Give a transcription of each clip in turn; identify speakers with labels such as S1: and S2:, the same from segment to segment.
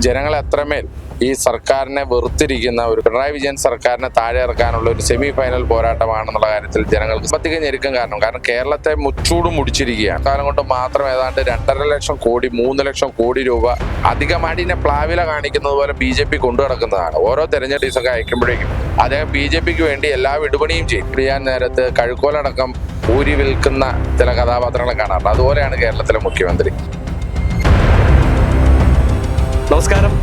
S1: ജനങ്ങൾ എത്രമേൽ ഈ സർക്കാരിനെ വെറുത്തിരിക്കുന്ന ഒരു പിണറായി വിജയൻ സർക്കാരിനെ താഴെ ഇറക്കാനുള്ള ഒരു സെമി ഫൈനൽ പോരാട്ടമാണെന്നുള്ള കാര്യത്തിൽ ജനങ്ങൾക്ക് സാമ്പത്തിക ഞെരുക്കം കാരണം കേരളത്തെ മുച്ചൂട് മുടിച്ചിരിക്കുകയാണ്. കാലം കൊണ്ട് മാത്രം ഏതാണ്ട് 2.5 ലക്ഷം കോടി 3 ലക്ഷം കോടി രൂപ അധികമാടിനെ പ്ലാവില കാണിക്കുന്നത് പോലെ BJP കൊണ്ടു നടക്കുന്നതാണ്. ഓരോ തെരഞ്ഞെടുപ്പൊക്കെ അയക്കുമ്പോഴേക്കും അദ്ദേഹം BJPക്ക് വേണ്ടി എല്ലാ വിടുപണിയും ചെയ്യാൻ നേരത്ത് കഴുക്കോലടക്കം ഊരി വിൽക്കുന്ന ചില കഥാപാത്രങ്ങളെ കാണാറുണ്ട്. അതുപോലെയാണ് കേരളത്തിലെ മുഖ്യമന്ത്രി.
S2: നമസ്കാരം.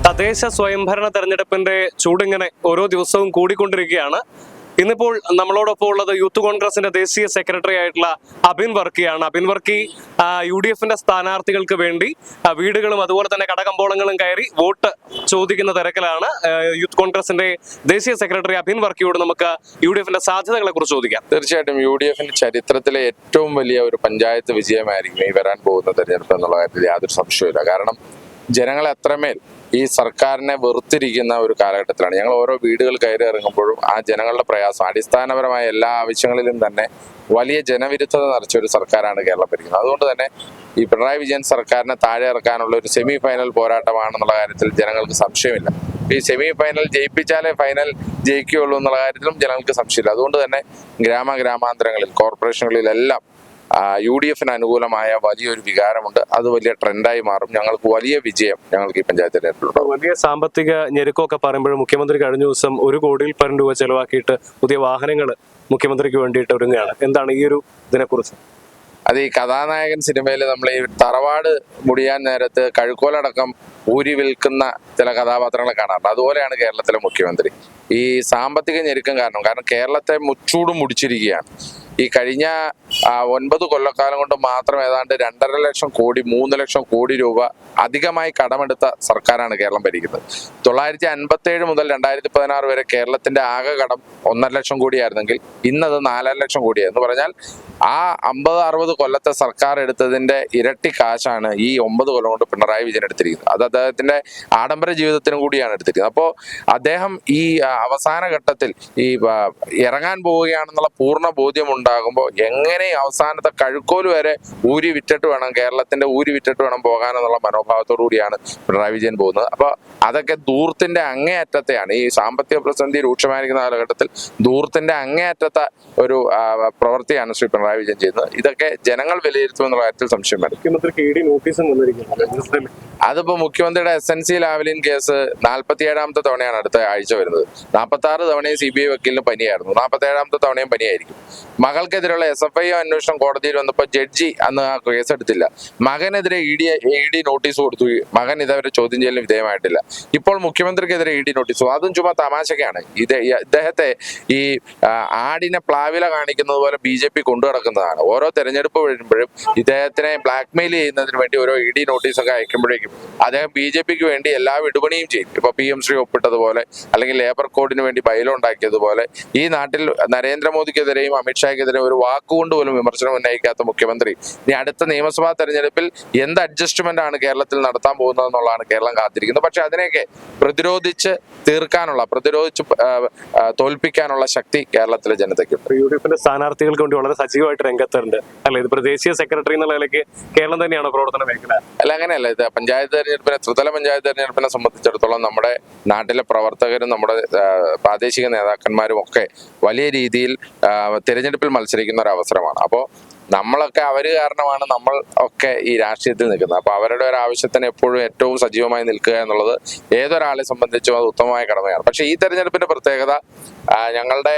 S2: തദ്ദേശ സ്വയംഭരണ തെരഞ്ഞെടുപ്പിന്റെ ചൂടിങ്ങനെ ഓരോ ദിവസവും കൂടിക്കൊണ്ടിരിക്കുകയാണ്. ഇന്നിപ്പോൾ നമ്മളോടൊപ്പം ഉള്ളത് യൂത്ത് കോൺഗ്രസിന്റെ ദേശീയ സെക്രട്ടറി ആയിട്ടുള്ള അബിൻ വർക്കിയാണ്. അബിൻ വർക്കി UDFന്റെ സ്ഥാനാർത്ഥികൾക്ക് വേണ്ടി വീടുകളും അതുപോലെ തന്നെ കടകമ്പോളങ്ങളും കയറി വോട്ട് ചോദിക്കുന്ന തിരക്കിലാണ്. യൂത്ത് കോൺഗ്രസിന്റെ ദേശീയ സെക്രട്ടറി അബിൻ വർക്കിയോട് നമുക്ക് UDFന്റെ സാധ്യതകളെ കുറിച്ച് ചോദിക്കാം.
S1: തീർച്ചയായിട്ടും UDFന്റെ ചരിത്രത്തിലെ ഏറ്റവും വലിയ ഒരു പഞ്ചായത്ത് വിജയമായിരിക്കും ഈ വരാൻ പോകുന്ന തെരഞ്ഞെടുപ്പ് എന്നുള്ള കാര്യത്തിൽ യാതൊരു സംശയമില്ല. കാരണം ജനങ്ങൾ എത്രമേൽ ഈ സർക്കാരിനെ വെറുത്തിരിക്കുന്ന ഒരു കാലഘട്ടത്തിലാണ്. ഞങ്ങൾ ഓരോ വീടുകൾ കയറി ഇറങ്ങുമ്പോഴും ആ ജനങ്ങളുടെ പ്രയാസം, അടിസ്ഥാനപരമായ എല്ലാ ആവശ്യങ്ങളിലും തന്നെ വലിയ ജനവിരുദ്ധത നിറച്ച ഒരു സർക്കാരാണ് കേരളം ഭരിക്കുന്നത്. അതുകൊണ്ട് തന്നെ ഈ പിണറായി വിജയൻ സർക്കാരിനെ താഴെ ഇറക്കാനുള്ള ഒരു സെമി ഫൈനൽ പോരാട്ടമാണെന്നുള്ള കാര്യത്തിൽ ജനങ്ങൾക്ക് സംശയമില്ല. ഈ സെമി ഫൈനൽ ജയിപ്പിച്ചാലേ ഫൈനൽ ജയിക്കുകയുള്ളൂ എന്നുള്ള കാര്യത്തിലും ജനങ്ങൾക്ക് സംശയമില്ല. അതുകൊണ്ട് തന്നെ ഗ്രാമാന്തരങ്ങളിൽ, കോർപ്പറേഷനുകളിലെല്ലാം UDFന് അനുകൂലമായ വലിയൊരു വികാരമുണ്ട്. അത് വലിയ ട്രെൻഡായി മാറും. ഞങ്ങൾക്ക് വലിയ വിജയം ഞങ്ങൾക്ക് ഈ പഞ്ചായത്ത് തെരഞ്ഞെടുപ്പിലുണ്ട്.
S2: വലിയ സാമ്പത്തിക ഞെരുക്കമൊക്കെ പറയുമ്പോൾ മുഖ്യമന്ത്രി കഴിഞ്ഞ ദിവസം 1 കോടിയിൽ പരം രൂപ ചെലവാക്കിയിട്ട് പുതിയ വാഹനങ്ങൾ മുഖ്യമന്ത്രിക്ക് വേണ്ടിയിട്ട് ഒരുങ്ങുകയാണ്. എന്താണ് ഈ ഒരു ഇതിനെക്കുറിച്ച്?
S1: അത് ഈ കഥാനായകൻ സിനിമയിൽ നമ്മൾ ഈ തറവാട് മുടിയാൻ നേരത്ത് കഴുക്കോലടക്കം ഊരി വിൽക്കുന്ന ചില കഥാപാത്രങ്ങളെ കാണാറുണ്ട്. അതുപോലെയാണ് കേരളത്തിലെ മുഖ്യമന്ത്രി. ഈ സാമ്പത്തിക ഞെരുക്കം കാരണം കേരളത്തെ മുച്ചൂട് മുടിച്ചിരിക്കുകയാണ്. ഈ കഴിഞ്ഞ 9 കൊല്ലക്കാലം കൊണ്ട് മാത്രം ഏതാണ്ട് 2.5 ലക്ഷം കോടി 3 ലക്ഷം കോടി രൂപ അധികമായി കടമെടുത്ത സർക്കാരാണ് കേരളം ഭരിക്കുന്നത്. 1957 മുതൽ 2016 വരെ കേരളത്തിന്റെ ആകെ കടം 1.5 ലക്ഷം കോടിയായിരുന്നെങ്കിൽ ഇന്നത് 4.5 ലക്ഷം കോടിയായി. എന്ന് പറഞ്ഞാൽ ആ 50-60 കൊല്ലത്തെ സർക്കാർ എടുത്തതിന്റെ ഇരട്ടി കാശാണ് ഈ 9 കൊല്ലം കൊണ്ട് പിണറായി വിജയൻ എടുത്തിരിക്കുന്നത്. അത് അദ്ദേഹത്തിന്റെ ആഡംബര ജീവിതത്തിനും കൂടിയാണ് എടുത്തിരിക്കുന്നത്. അപ്പോൾ അദ്ദേഹം ഈ അവസാന ഘട്ടത്തിൽ ഈ ഇറങ്ങാൻ പോവുകയാണെന്നുള്ള പൂർണ്ണ ബോധ്യം ഉണ്ടാകുമ്പോൾ എങ്ങനെ അവസാനത്തെ കഴുക്കോല് വരെ ഊരി വിറ്റിട്ട് വേണം പോകാനെന്നുള്ള മനോഭാവത്തോടു കൂടിയാണ് പിണറായി വിജയൻ പോകുന്നത്. അപ്പൊ അതൊക്കെ ധൂർത്തിന്റെ അങ്ങേയറ്റത്തെയാണ്. ഈ സാമ്പത്തിക പ്രതിസന്ധി രൂക്ഷമായിരിക്കുന്ന കാലഘട്ടത്തിൽ ധൂർത്തിന്റെ അങ്ങേയറ്റത്തെ ഒരു പ്രവൃത്തിയാണ് ശ്രീ പിണറായി വിജയൻ ചെയ്യുന്നത്. ഇതൊക്കെ ജനങ്ങൾ വിലയിരുത്തുമെന്നുള്ള കാര്യത്തിൽ സംശയം വേണം. അതിപ്പോ മുഖ്യമന്ത്രിയുടെ SNC ലാവ്ലിൻ കേസ് 47ാമത്തെ തവണയാണ് അടുത്ത ആഴ്ച വരുന്നത്. 46 തവണയും CBI വക്കീലിന് പനിയായിരുന്നു. 47ാമത്തെ തവണയും പനിയായിരിക്കും. മകൾക്കെതിരെയുള്ള SFI അന്വേഷണം കോടതിയിൽ വന്നപ്പോൾ ജഡ്ജി അന്ന് ആ കേസ് എടുത്തില്ല. മകനെതിരെ ED നോട്ടീസ് കൊടുത്തു. മകൻ ഇതവരെ ചോദ്യം ചെയ്യലിന് വിധേയമായിട്ടില്ല. ഇപ്പോൾ മുഖ്യമന്ത്രിക്കെതിരെ ED നോട്ടീസ്. അതും ചുമ്മാ തമാശക്കാണ്. ഇദ്ദേഹത്തെ ഈ ആടിനെ പ്ലാവില കാണിക്കുന്നത് പോലെ BJP കൊണ്ടു നടക്കുന്നതാണ്. ഓരോ തെരഞ്ഞെടുപ്പ് വരുമ്പോഴും ഇദ്ദേഹത്തിനെ ബ്ലാക്ക്മെയിൽ ചെയ്യുന്നതിന് വേണ്ടി ഓരോ ED നോട്ടീസൊക്കെ അയക്കുമ്പോഴേക്കും അദ്ദേഹം BJPക്ക് വേണ്ടി എല്ലാ വിടുപണിയും ചെയ്യും. ഇപ്പൊ PM ശ്രീ ഒപ്പിട്ടതുപോലെ അല്ലെങ്കിൽ ലേബർ കോഡിന് വേണ്ടി ബൈലോ ഉണ്ടാക്കിയതുപോലെ ഈ നാട്ടിൽ നരേന്ദ്രമോദിക്കെതിരെയും അമിത്ഷായ്ക്കെതിരെയും ഒരു വാക്കുകൊണ്ട് പോലും വിമർശനം ഉന്നയിക്കാത്ത മുഖ്യമന്ത്രി ഇനി അടുത്ത നിയമസഭാ തെരഞ്ഞെടുപ്പിൽ എന്ത് അഡ്ജസ്റ്റ്മെന്റ് ആണ് കേരളത്തിൽ നടത്താൻ പോകുന്നതെന്നുള്ളതാണ് കേരളം കാത്തിരിക്കുന്നത്. പക്ഷെ അതിനെയൊക്കെ പ്രതിരോധിച്ച് തോൽപ്പിക്കാനുള്ള ശക്തി കേരളത്തിലെ ജനതയ്ക്കുണ്ട്.
S2: UDFന്റെ സ്ഥാനാർത്ഥികൾക്ക് വേണ്ടി വളരെ സജീവമായിട്ട് രംഗത്തുണ്ട് അല്ലെ? ഇതിപ്പോ ദേശീയ സെക്രട്ടറി എന്നുള്ള നിലയ്ക്ക് കേരളം തന്നെയാണ് പ്രവർത്തന മേഖല.
S1: അല്ല, അങ്ങനെയല്ല. ഇത് ത്രിതല പഞ്ചായത്ത് തെരഞ്ഞെടുപ്പിനെ സംബന്ധിച്ചിടത്തോളം നമ്മുടെ നാട്ടിലെ പ്രവർത്തകരും നമ്മുടെ പ്രാദേശിക നേതാക്കന്മാരും ഒക്കെ വലിയ രീതിയിൽ തിരഞ്ഞെടുപ്പിൽ മത്സരിക്കുന്ന ഒരു അവസരമാണ്. അപ്പോൾ നമ്മളൊക്കെ അവര് കാരണമാണ് നമ്മൾ ഒക്കെ ഈ രാഷ്ട്രീയത്തിൽ നിൽക്കുന്നത്. അപ്പൊ അവരുടെ ഒരു ആവശ്യത്തിന് എപ്പോഴും ഏറ്റവും സജീവമായി നിൽക്കുക എന്നുള്ളത് ഏതൊരാളെ സംബന്ധിച്ചും അത് ഉത്തമമായ കടമയാണ്. പക്ഷെ ഈ തെരഞ്ഞെടുപ്പിന്റെ പ്രത്യേകത ഞങ്ങളുടെ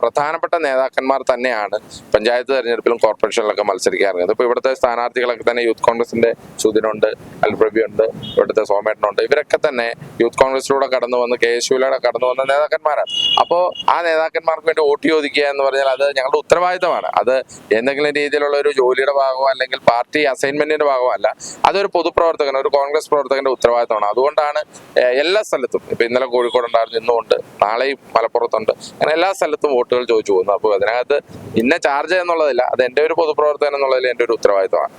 S1: പ്രധാനപ്പെട്ട നേതാക്കന്മാർ തന്നെയാണ് പഞ്ചായത്ത് തെരഞ്ഞെടുപ്പിലും കോർപ്പറേഷനിലൊക്കെ മത്സരിക്കാറുള്ളത്. ഇപ്പൊ ഇവിടുത്തെ സ്ഥാനാർത്ഥികളൊക്കെ തന്നെ യൂത്ത് കോൺഗ്രസിന്റെ സുധിനുണ്ട്, അൽപ്രബിയുണ്ട്, ഇവിടുത്തെ സോമേട്ടനുണ്ട്. ഇവരൊക്കെ തന്നെ യൂത്ത് കോൺഗ്രസിലൂടെ കടന്നു വന്ന് KSUലൂടെ കടന്നു വന്ന നേതാക്കന്മാരാണ്. അപ്പോൾ ആ നേതാക്കന്മാർക്ക് വേണ്ടി വോട്ട് ചോദിക്കുക എന്ന് പറഞ്ഞാൽ അത് ഞങ്ങളുടെ ഉത്തരവാദിത്തമാണ്. അത് എന്തെങ്കിലും രീതിയിലുള്ള ഒരു ജോലിയുടെ ഭാഗമോ അല്ലെങ്കിൽ പാർട്ടി അസൈൻമെന്റിന്റെ ഭാഗമോ അല്ല. അതൊരു പൊതുപ്രവർത്തകൻ, ഒരു കോൺഗ്രസ് പ്രവർത്തകന്റെ ഉത്തരവാദിത്തമാണ്. അതുകൊണ്ടാണ് എല്ലാ സ്ഥലത്തും, ഇപ്പൊ ഇന്നലെ കോഴിക്കോടുണ്ടായിരുന്നു, ഇന്നുമുണ്ട്, നാളെയും മലപ്പുറത്തുണ്ട്, അങ്ങനെ എല്ലാ സ്ഥലത്തും വോട്ടുകൾ ചോദിച്ചു പോകുന്നു. അപ്പോൾ അതിനകത്ത് ഇന്ന ചാർജ് എന്നുള്ളതില്ല, അത് എന്റെ ഒരു പൊതുപ്രവർത്തകൻ എന്നുള്ളതിൽ എന്റെ ഒരു ഉത്തരവാദിത്തമാണ്.